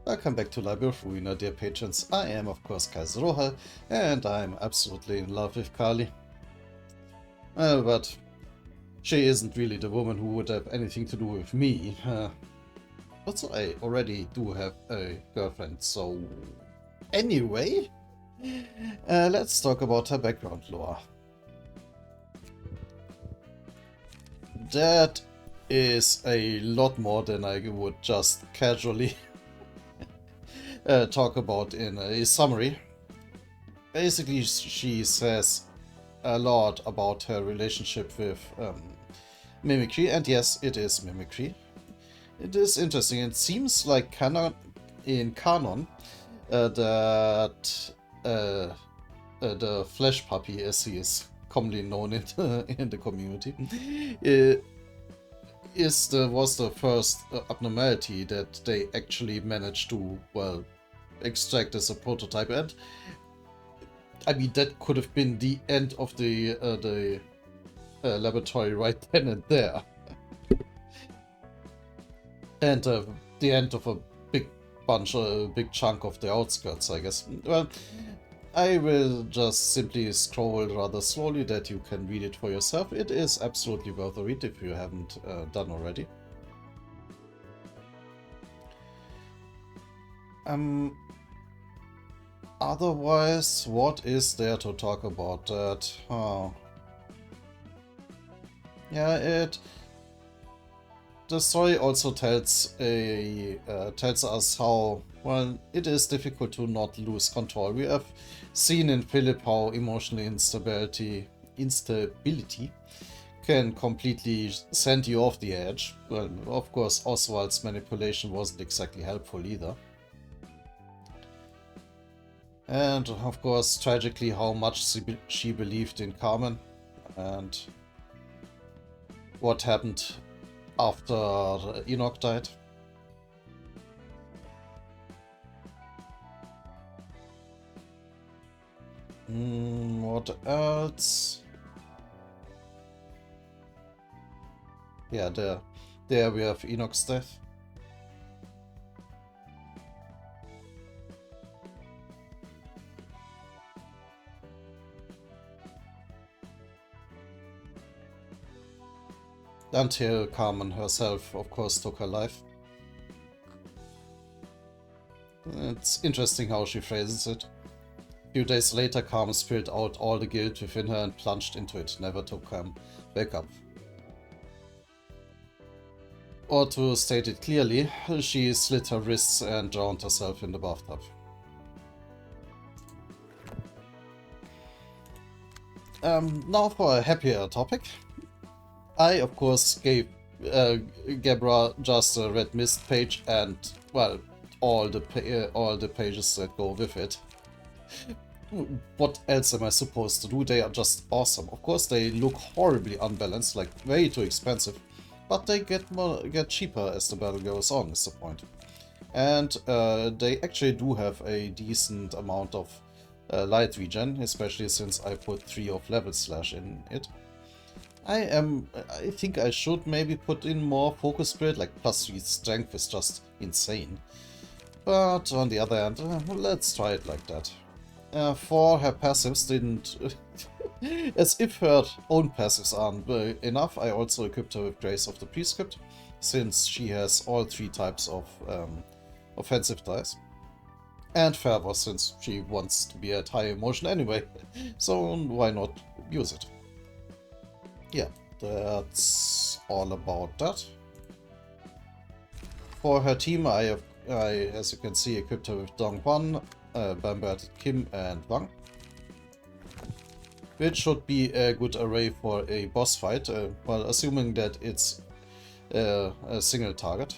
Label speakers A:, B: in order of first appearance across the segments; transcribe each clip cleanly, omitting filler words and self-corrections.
A: Welcome back to Library of Ruina, dear patrons. I am, of course, Kaiser Rohal, and I'm absolutely in love with Kali. But she isn't really the woman who would have anything to do with me. Also, I already do have a girlfriend, so... Anyway, let's talk about her background lore. That is a lot more than I would just casually talk about in a summary. Basically, she says a lot about her relationship with mimicry, and yes, it is mimicry. It is interesting. It seems like in canon that the flesh puppy, as he is commonly known in the community, was the first abnormality that they actually managed to, well, extract as a prototype. And I mean, that could have been the end of the laboratory right then and there, and the end of a big chunk of the outskirts, I guess. Well, I will just simply scroll rather slowly that you can read it for yourself. It is absolutely worth a read if you haven't done already. Otherwise, what is there to talk about that? Yeah, the story also tells us how, well, it is difficult to not lose control. We have seen in Philip how emotional instability can completely send you off the edge. Well, of course, Oswald's manipulation wasn't exactly helpful either. And of course, tragically, how much she believed in Carmen and what happened after Enoch died. What else? Yeah, there we have Enoch's death. Until Carmen herself, of course, took her life. It's interesting how she phrases it. A few days later, Carmen spilled out all the guilt within her and plunged into it, never to come back up. Or to state it clearly, she slit her wrists and drowned herself in the bathtub. Now for a happier topic. I, of course, gave Gebra just a red mist page and, well, all the pages that go with it. What else am I supposed to do? They are just awesome. Of course, they look horribly unbalanced, like way too expensive, but they get cheaper as the battle goes on, is the point. And they actually do have a decent amount of light regen, especially since I put 3 of level slash in it. I think I should maybe put in more focus spirit, like +3 strength is just insane. But on the other hand, let's try it like that. For her passives didn't... as if her own passives aren't enough, I also equipped her with Grace of the Prescript, since she has all 3 types of offensive dice. And Fervor, since she wants to be at high emotion anyway, so why not use it? Yeah, that's all about that. For her team, I, as you can see, equipped her with Dong Hwan, Bambert, Kim, and Wang, which should be a good array for a boss fight, well, assuming that it's a single target.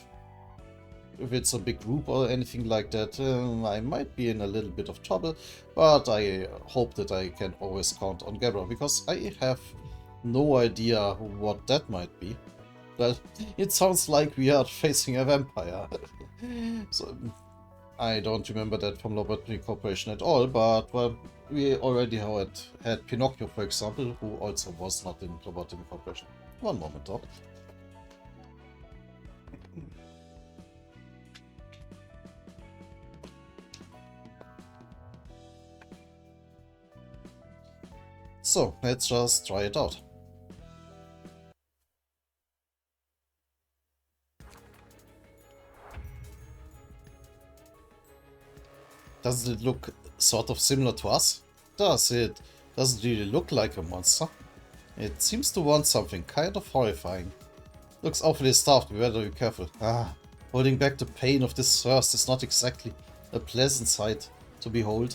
A: If it's a big group or anything like that, I might be in a little bit of trouble, but I hope that I can always count on Gebra, because I have no idea what that might be. Well, it sounds like we are facing a vampire. So, I don't remember that from Lobotomy Corporation at all, but well, we already had Pinocchio, for example, who also was not in Lobotomy Corporation. One moment though. So, let's just try it out. Doesn't it look sort of similar to us? Does it? Doesn't really look like a monster. It seems to want something kind of horrifying. Looks awfully starved, we better be careful. Holding back the pain of this thirst is not exactly a pleasant sight to behold.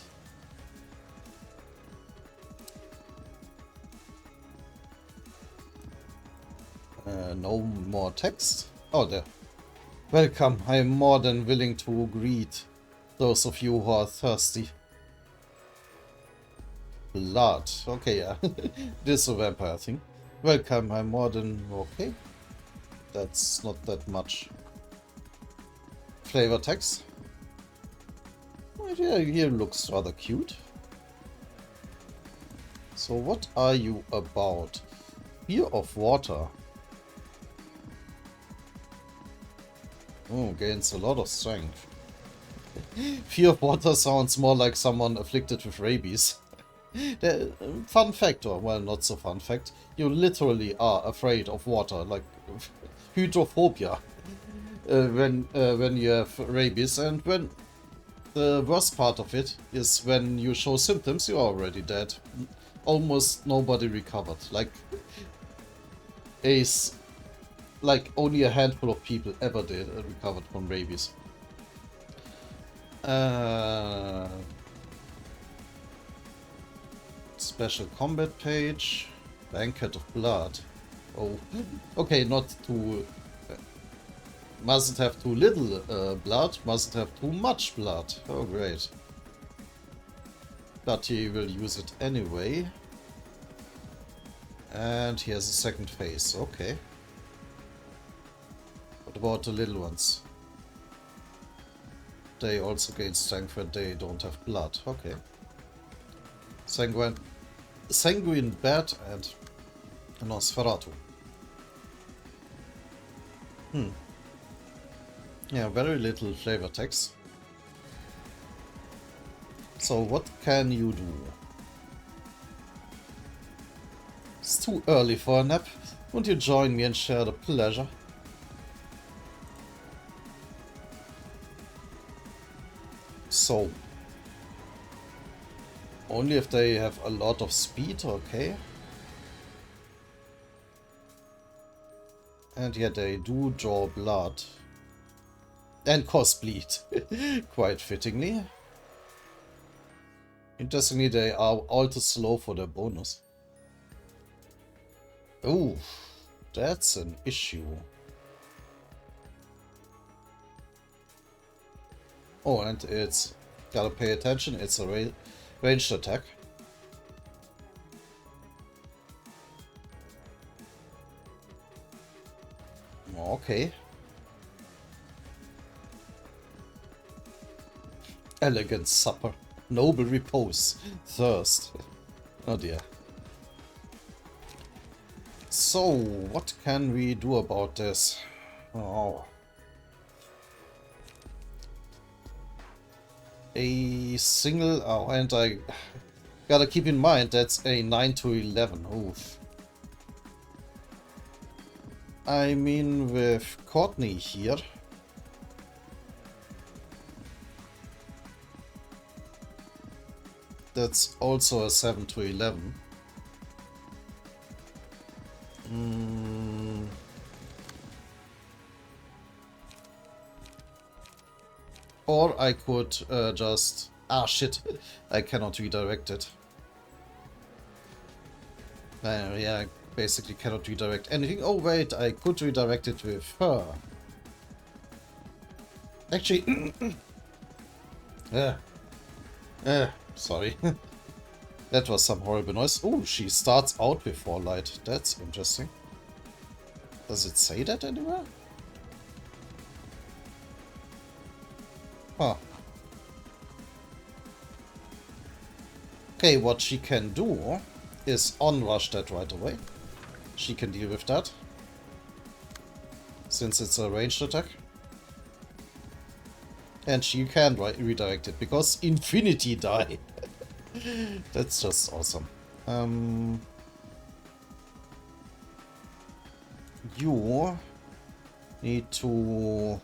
A: No more text? Oh, there. Welcome, I am more than willing to greet those of you who are thirsty. Blood. Okay, yeah. This is a vampire thing. Welcome, I'm more than... okay. That's not that much flavor text. Yeah, here looks rather cute. So what are you about? Fear of water. Oh, gains a lot of strength. Fear of water sounds more like someone afflicted with rabies. Fun fact, or well, not so fun fact, you literally are afraid of water, like hydrophobia, when you have rabies, and when the worst part of it is when you show symptoms, you are already dead. Almost nobody recovered. Like only a handful of people ever did recovered from rabies. Special combat page. Banquet of blood. Oh, okay, not too... mustn't have too little blood, mustn't have too much blood. Oh, great. But he will use it anyway. And he has a second phase, okay. What about the little ones? They also gain strength when they don't have blood, okay. Sanguine Bat and Nosferatu. Yeah, very little flavor text. So what can you do? It's too early for a nap. Won't you join me and share the pleasure? So, only if they have a lot of speed, okay. And yeah, they do draw blood. And cause bleed. Quite fittingly. Interestingly, they are all too slow for their bonus. Ooh, that's an issue. Oh, and it's... gotta pay attention, it's a ranged attack. Okay. Elegant supper. Noble repose. Thirst. Oh dear. So, what can we do about this? Oh. A single... oh, and I gotta keep in mind that's a 9 to 11. Oof. I mean, with Courtney here... that's also a 7 to 11. Or I could just... ah, shit. I cannot redirect it. Yeah, I basically cannot redirect anything. Oh, wait, I could redirect it with her. Actually... sorry. That was some horrible noise. Oh, she starts out with 4 light. That's interesting. Does it say that anywhere? Huh. Okay, what she can do is onrush that right away. She can deal with that. Since it's a ranged attack. And she can redirect it, because infinity die. That's just awesome. You need to...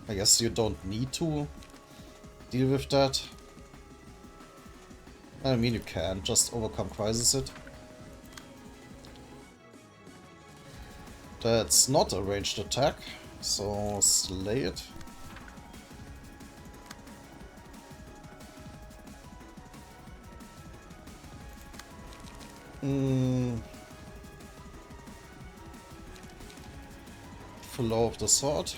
A: I guess you don't need to deal with that. I mean, you can just overcome crisis it. That's not a ranged attack, so slay it. Flow of the sword.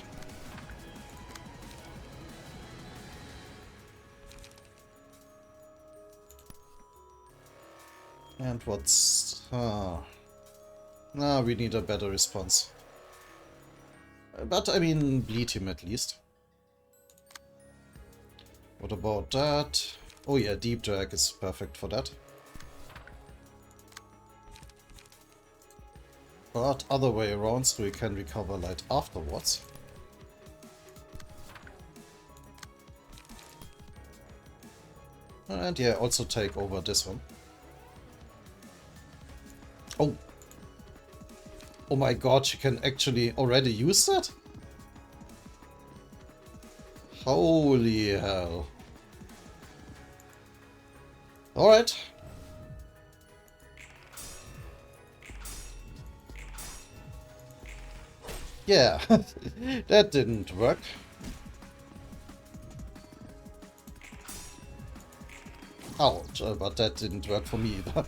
A: And what's... Nah, we need a better response. But, I mean, bleed him at least. What about that? Oh yeah, Deep Drag is perfect for that. But other way around, so we can recover light afterwards. And yeah, also take over this one. Oh! Oh my god, she can actually already use that? Holy hell. Alright. Yeah, that didn't work. Ouch, but that didn't work for me either.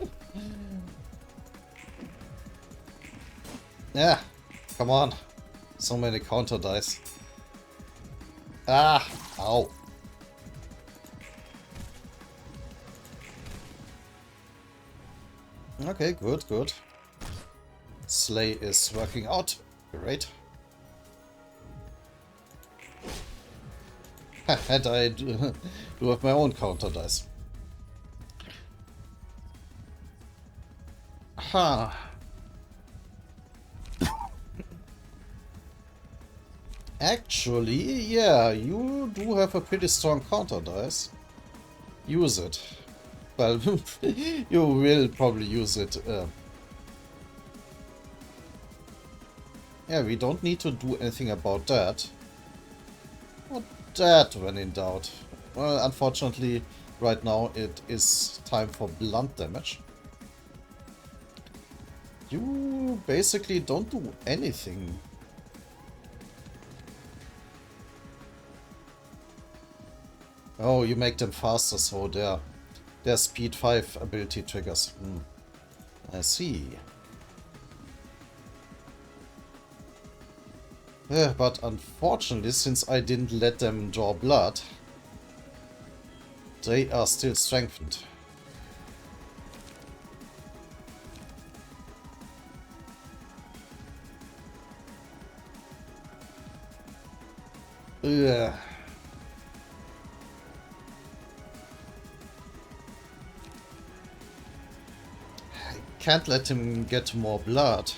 A: Yeah, come on. So many counter dice. Ah, ow. Okay, good, good. Slay is working out. Great. And I do have my own counter dice. Huh. Actually, yeah, you do have a pretty strong counter dice. Use it. Well, you will probably use it. Yeah, we don't need to do anything about that. Not that when in doubt. Well, unfortunately, right now it is time for blunt damage. You basically don't do anything. Oh, you make them faster, so their speed 5 ability triggers. I see. Yeah, but unfortunately, since I didn't let them draw blood, they are still strengthened. Ugh. I can't let him get more blood.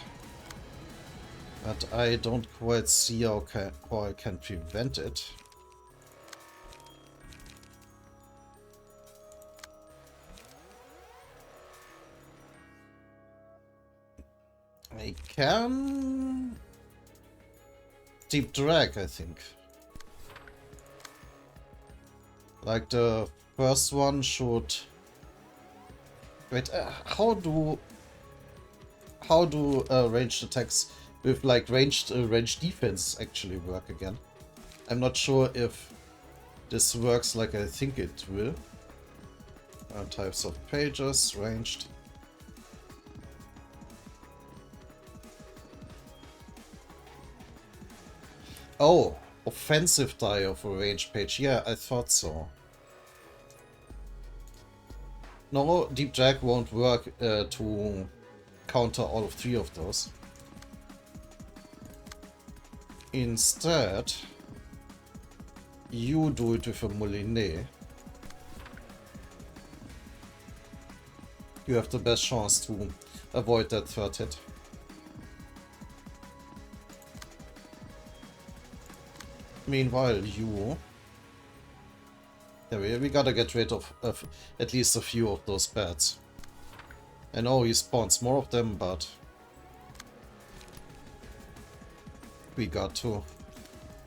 A: But I don't quite see how I can prevent it. I can... Deep Drag, I think. Like the first one should... Wait, how do ranged attacks with like ranged defense actually work again? I'm not sure if this works like I think it will. Types of pages, ranged. Oh, offensive die of a ranged page. Yeah, I thought so. No, Deep Drag won't work to counter all of 3 of those. Instead, you do it with a Moulinet. You have the best chance to avoid that third hit. Meanwhile, you Yeah, we gotta get rid of at least a few of those bats. I know he spawns more of them, but we got to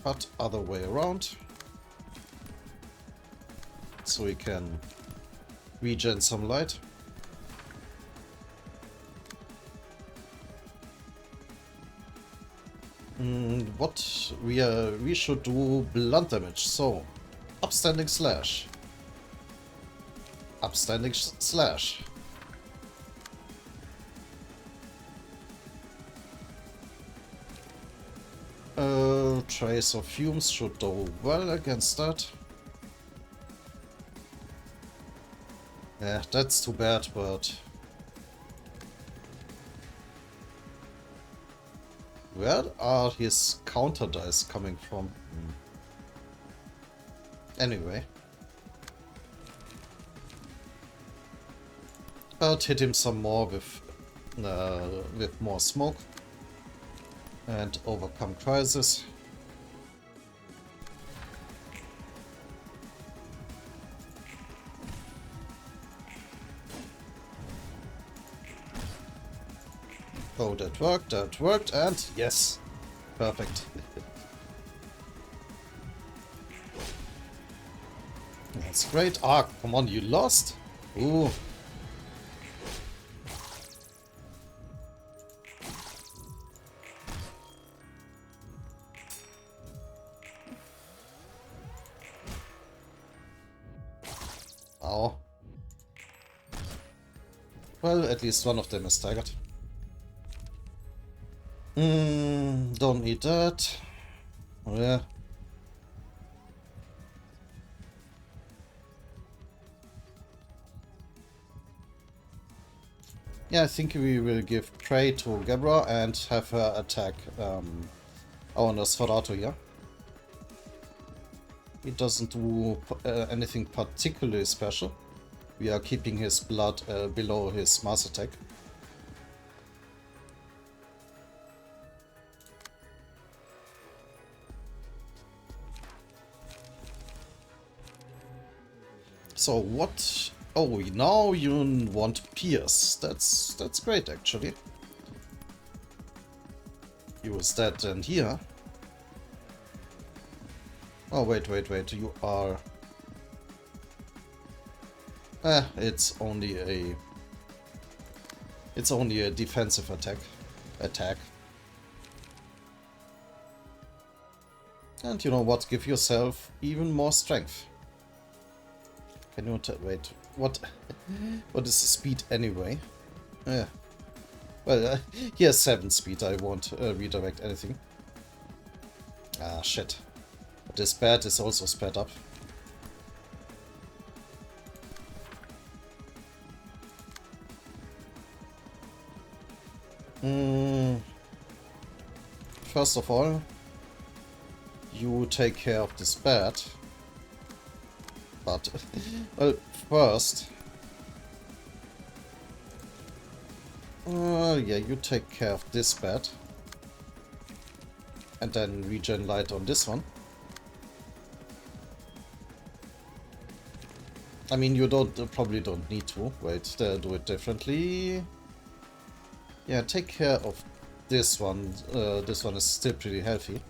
A: cut other way around so we can regen some light. What we should do blunt damage, so upstanding slash. Upstanding slash. Trace of fumes should do well against that. Yeah, that's too bad, but where are his counter dice coming from? Anyway. But hit him some more with more smoke and overcome crisis. Oh, that worked, and yes, perfect. That's great. Ah, come on, you lost? Ooh. Ow. Well, at least one of them is staggered. Don't need that. Oh, yeah. Yeah, I think we will give prey to Gebra and have her attack our Nosferatu here. He doesn't do anything particularly special. We are keeping his blood below his mass attack. So what? Oh, now you want Pierce. That's great actually. Use that then here. Oh wait, you are... it's only a defensive attack. And you know what? Give yourself even more strength. Can you wait? What? What is the speed anyway? Yeah. Well, he has 7 speed. I won't redirect anything. Ah, shit. But this bat is also sped up. First of all, you take care of this bat. But, well, first... yeah, you take care of this bat. And then regen light on this one. I mean, you probably don't need to. Wait, do it differently. Yeah, take care of this one. This one is still pretty healthy.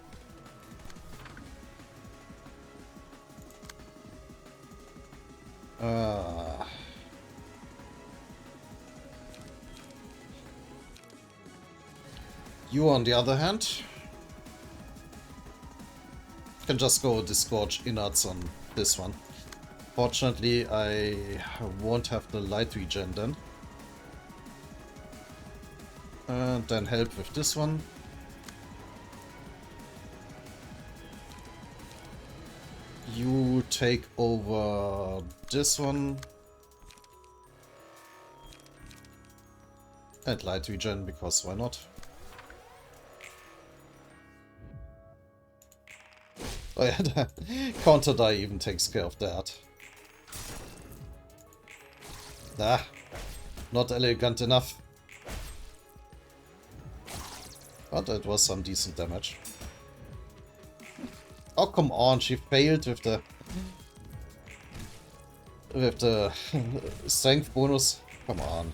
A: You, on the other hand, can just go disgorge innards on this one. Fortunately, I won't have the light regen then. And then help with this one. You take over this one. And light regen, because why not? Oh yeah, the counter die even takes care of that. Nah, not elegant enough. But it was some decent damage. Oh, come on, she failed with the... with the strength bonus. Come on.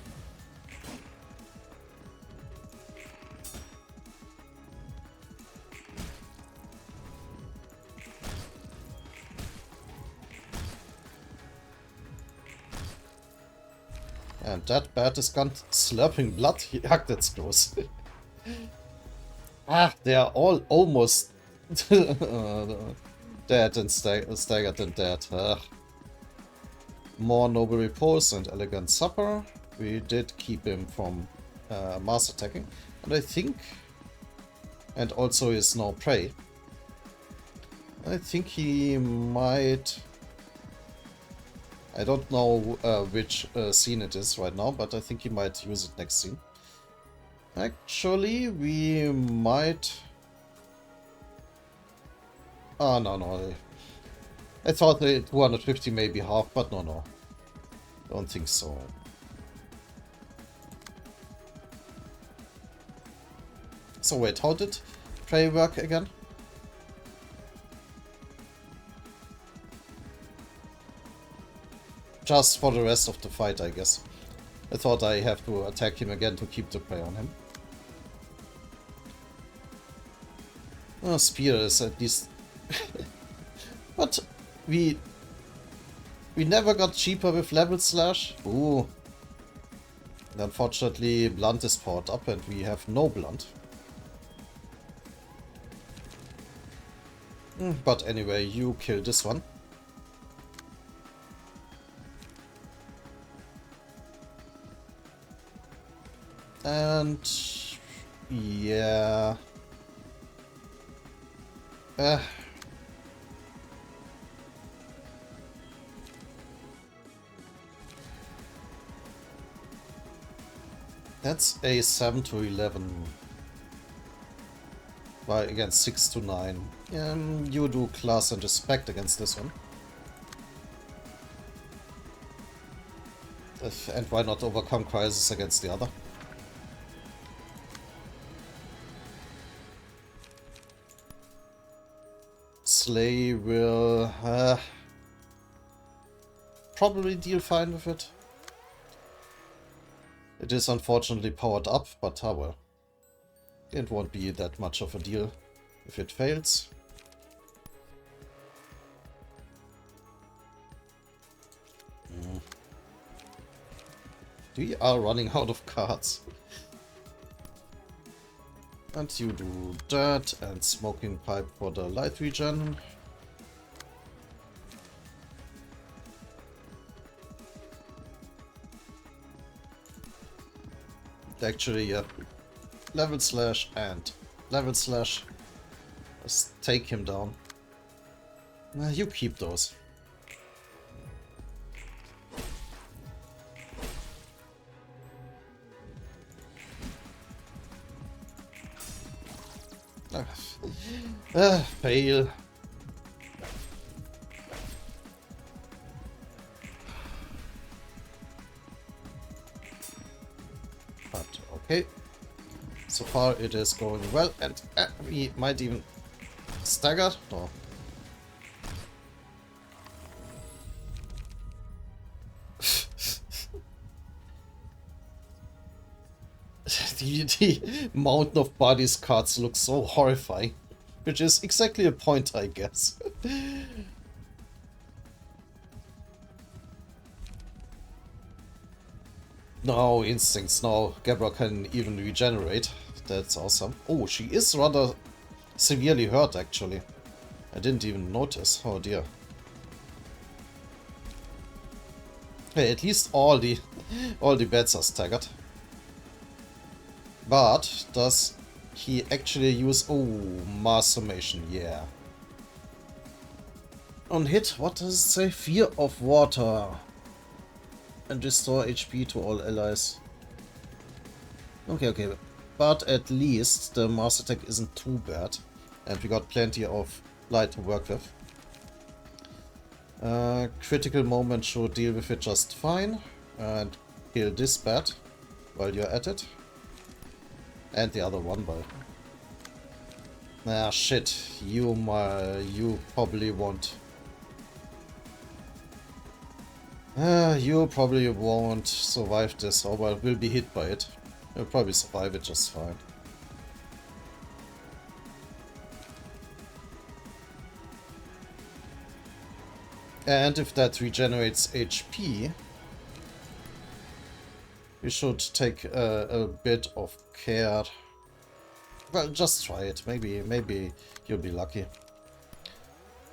A: And that bat is gone slurping blood. Yeah, that's close. They are all almost dead and staggered and dead. More noble repose and elegant supper. We did keep him from mass attacking. And I think... And also is now prey. I think he might... I don't know which scene it is right now, but I think he might use it next scene. Actually, we might... Oh, no. I thought the 250 may be half, but no. Don't think so. So wait, how did prey work again? Just for the rest of the fight, I guess. I thought I have to attack him again to keep the prey on him. Oh, spear is at least... But we never got cheaper with level slash. Ooh. And unfortunately, blunt is powered up and we have no blunt. But anyway, you kill this one. And yeah. That's a 7 to 11. Well, against 6 to 9. You do class and respect against this one. And why not overcome crisis against the other? Slay will probably deal fine with it. It is unfortunately powered up, but well. It won't be that much of a deal if it fails. We are running out of cards. And you do that, and smoking pipe for the light regen. Actually, yeah. Level slash and level slash. Let's take him down. You keep those. Fail. But okay. So far it is going well, and we might even stagger. No. The mountain of bodies cards look so horrifying. Which is exactly a point, I guess. No instincts, no. Gabra can even regenerate. That's awesome. Oh, she is rather severely hurt, actually. I didn't even notice. Oh dear. Hey, at least all the bats are staggered. But does he actually use... Oh, mass summation, yeah. On hit, what does it say? Fear of water. And restore HP to all allies. Okay. But at least the mass attack isn't too bad. And we got plenty of light to work with. Critical moment should deal with it just fine. And kill this bat while you're at it. And the other one, but... Ah, shit. You, you probably won't. You probably won't survive this, or well, will be hit by it. You'll probably survive it just fine. And if that regenerates HP, you should take a bit of care. Well, just try it. Maybe you'll be lucky.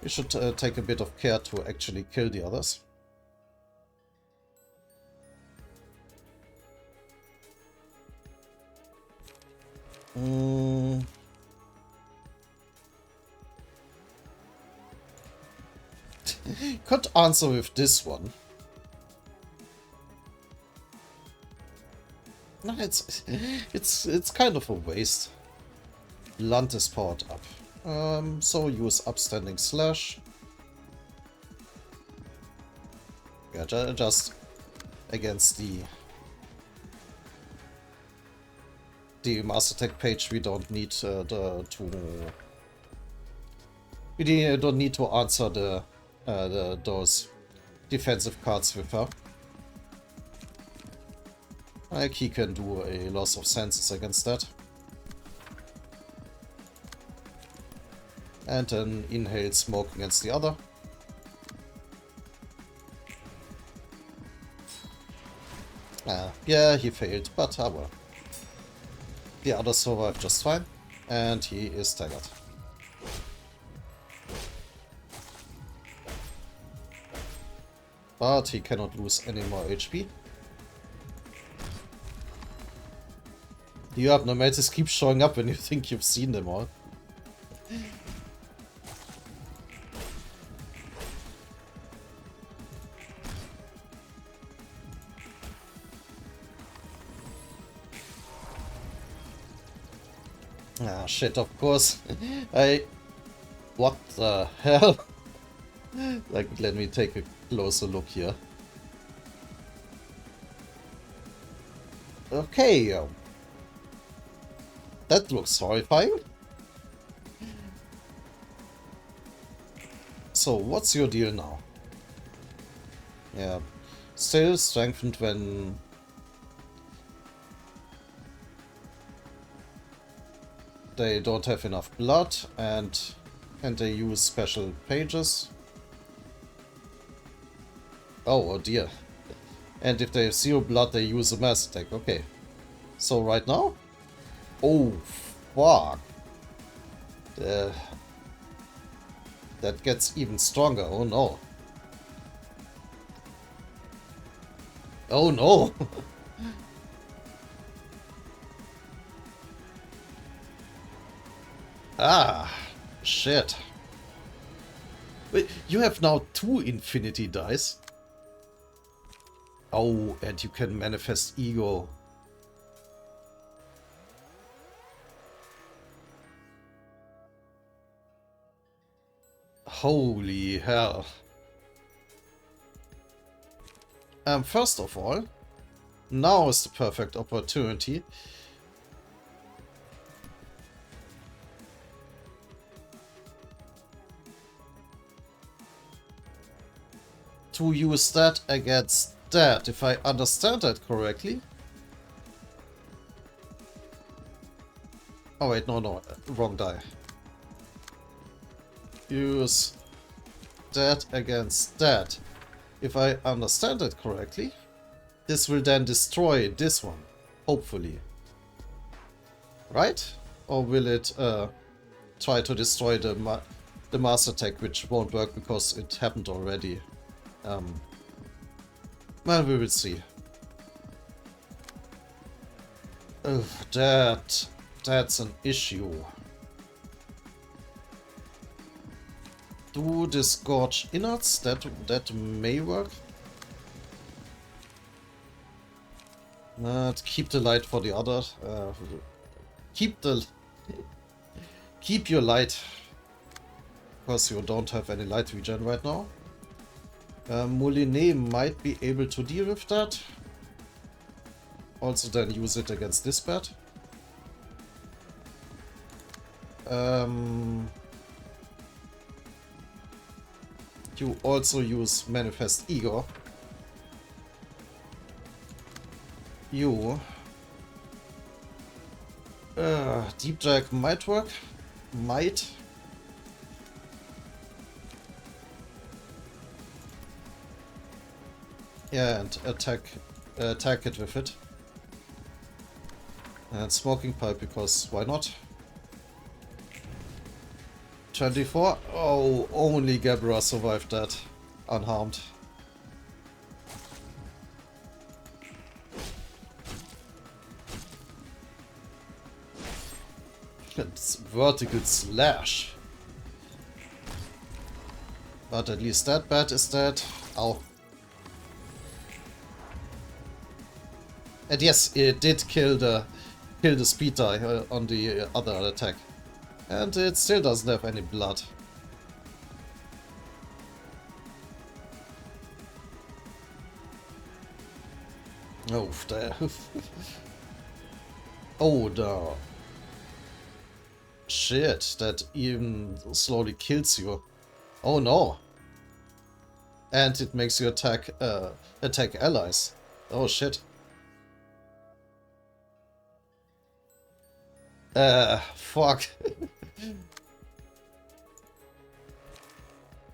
A: You should take a bit of care to actually kill the others. Could answer with this one. No, it's kind of a waste. Blunt is powered up. So use upstanding slash. Yeah, just against the master tech page, we don't need we don't need to answer those defensive cards with her. Like he can do a loss of senses against that. And an inhaled smoke against the other. Yeah, he failed, but well. The other survived just fine, and he is staggered. But he cannot lose any more HP. The abnormalities keep showing up when you think you've seen them all. Ah, shit, of course. What the hell? Like, let me take a closer look here. Okay. That looks horrifying. So, what's your deal now? Yeah. Still strengthened when they don't have enough blood, and they use special pages. Oh dear. And if they have 0 blood, they use a mass attack. Okay. So right now? Oh, fuck. That gets even stronger. Oh no. Oh no. Ah, shit. Wait, you have now 2 infinity dice. Oh, and you can manifest ego. Holy hell. First of all, now is the perfect opportunity to use that against that, if I understand that correctly. Oh wait, no, wrong die. Use that against that. If I understand it correctly, this will then destroy this one, hopefully. Right? Or will it try to destroy the master attack, which won't work because it happened already? Well, we will see. Oh, that's an issue. Do disgorge innards? That may work. Keep the light for the other. Keep your light, because you don't have any light regen right now. Moulinet might be able to deal with that. Also then use it against this bat. You also use Manifest Ego You. Deep drag might work. Might. Yeah, and attack it with it. And smoking pipe, because why not? 24. Oh, only Gabra survived that unharmed. It's vertical slash. But at least that bat is dead. Ow. And yes, it did kill the speed die on the other attack. And it still doesn't have any blood. Oh, there. Oh, no. Shit, that even slowly kills you. Oh no. And it makes you attack allies. Oh shit. Fuck.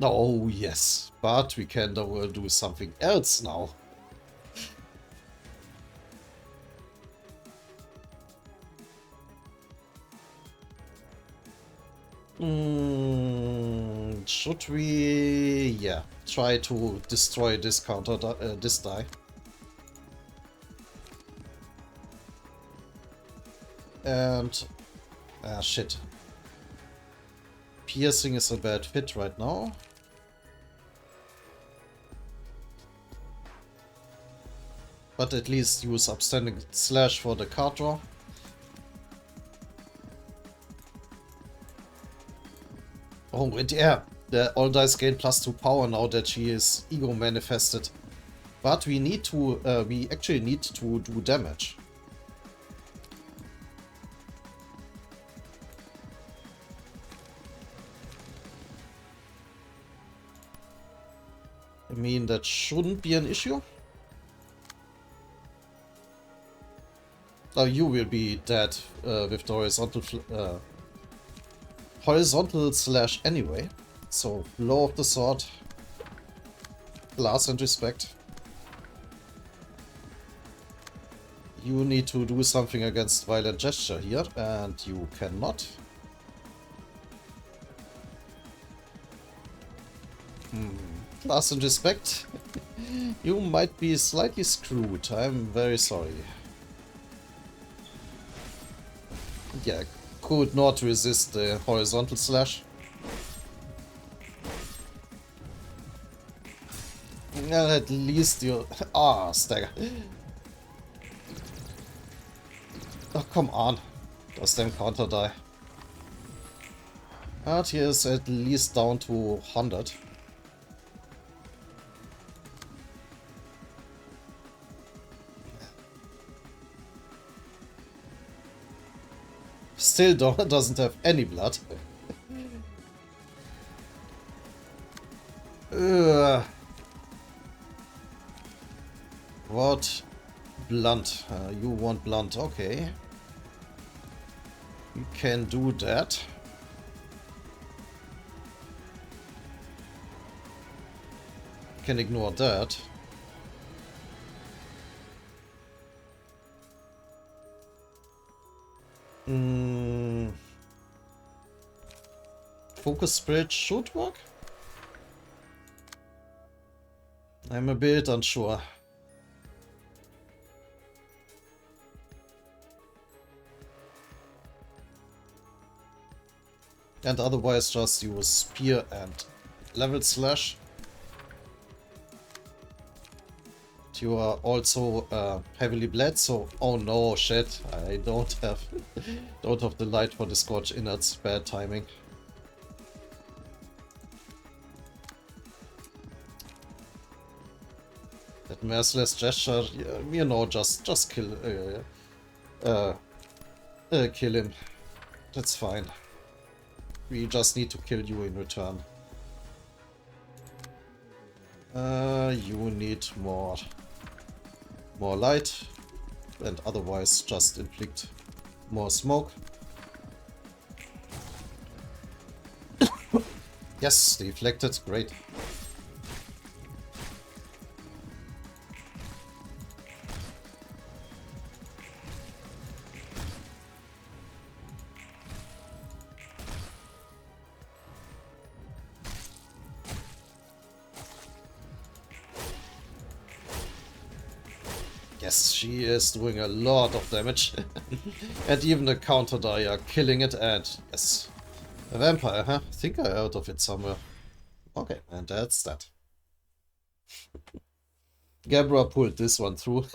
A: Oh yes, but we can do something else now. Should we, yeah, try to destroy this this die? And shit. Piercing is a bad fit right now. But at least use upstanding slash for the card draw. Oh, and yeah, the all dice gain +2 power now that she is ego manifested. But we need to, we actually need to do damage. I mean, that shouldn't be an issue. Oh, you will be dead with the horizontal slash anyway. So, blow of the sword, glass and respect. You need to do something against violent gesture here, and you cannot. Glass and respect. You might be slightly screwed. I'm very sorry. Yeah, could not resist the horizontal slash. At least you... Ah, stagger. Oh, come on. Does them counter die? But he is at least down to 100. Still doesn't have any blood. What? Blunt. You want blunt, okay. You can do that. Can ignore that. Focus Spirit should work? I'm a bit unsure. And otherwise just use Spear and Level Slash. You are also heavily bled, so oh no, shit! I don't have the light for the Scorch Innards. Bad timing. That merciless gesture, you know, just kill kill him. That's fine. We just need to kill you in return. You need more light. and otherwise just inflict more smoke. Yes, deflected, great. Yes, she is doing a lot of damage. And even the counter die are killing it, and yes. A vampire, huh? I think I heard of it somewhere. Okay, and that's that. Gabra pulled this one through.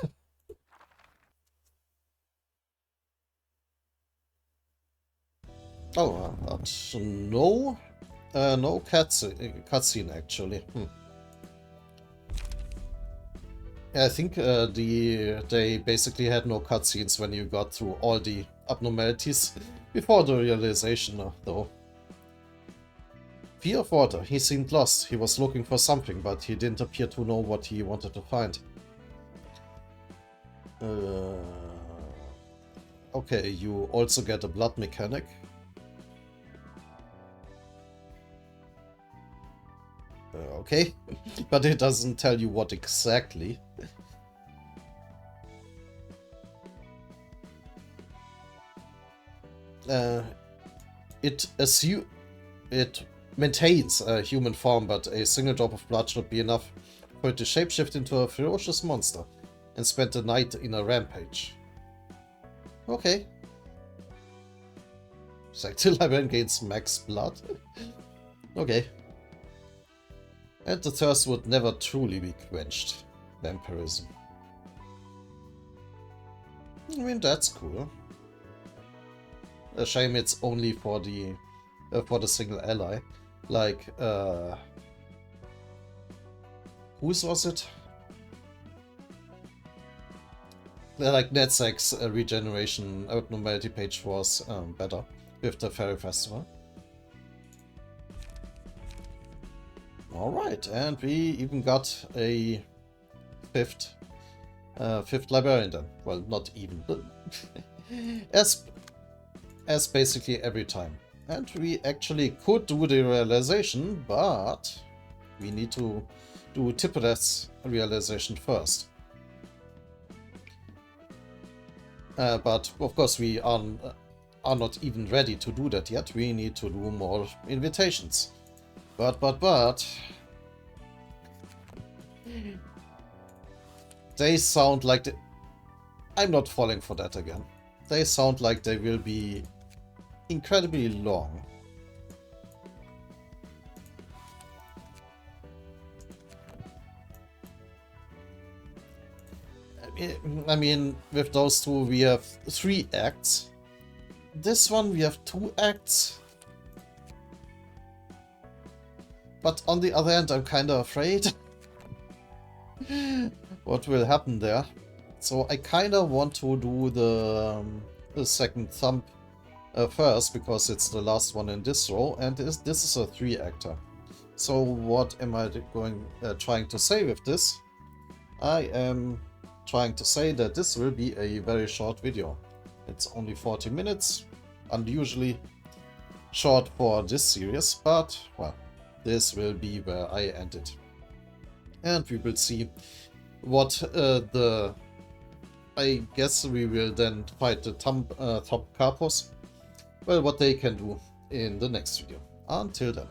A: Oh, no. No cutscene actually. Yeah, I think they basically had no cutscenes when you got through all the abnormalities before the realization, though. Fear of water. He seemed lost. He was looking for something, but he didn't appear to know what he wanted to find. Okay, you also get a blood mechanic. Okay, but it doesn't tell you what exactly. It maintains a human form, but a single drop of blood should be enough for it to shapeshift into a ferocious monster and spend the night in a rampage. Okay. Sector Librarian gains max blood. Okay. And the thirst would never truly be quenched. Vampirism. I mean, that's cool. A shame it's only for the single ally. Like, whose was it? Like Netsek's regeneration abnormality page was better with the Fairy Festival. Alright, and we even got a fifth librarian then. Well, not even. as basically every time. And we actually could do the realization, but we need to do Tippede's realization first. But of course we are not even ready to do that yet. We need to do more invitations. But they sound like I'm not falling for that again. They sound like they will be incredibly long. I mean, with those two we have 3 acts. This one we have 2 acts. But on the other hand, I'm kinda afraid what will happen there. So I kinda want to do the second thumb first, because it's the last one in this row, and this is a 3-acter. So what am I trying to say with this? I am trying to say that this will be a very short video. It's only 40 minutes, unusually short for this series, but well, this will be where I end it. And we will see what I guess we will then fight the top Carpos. Well, what they can do in the next video. Until then.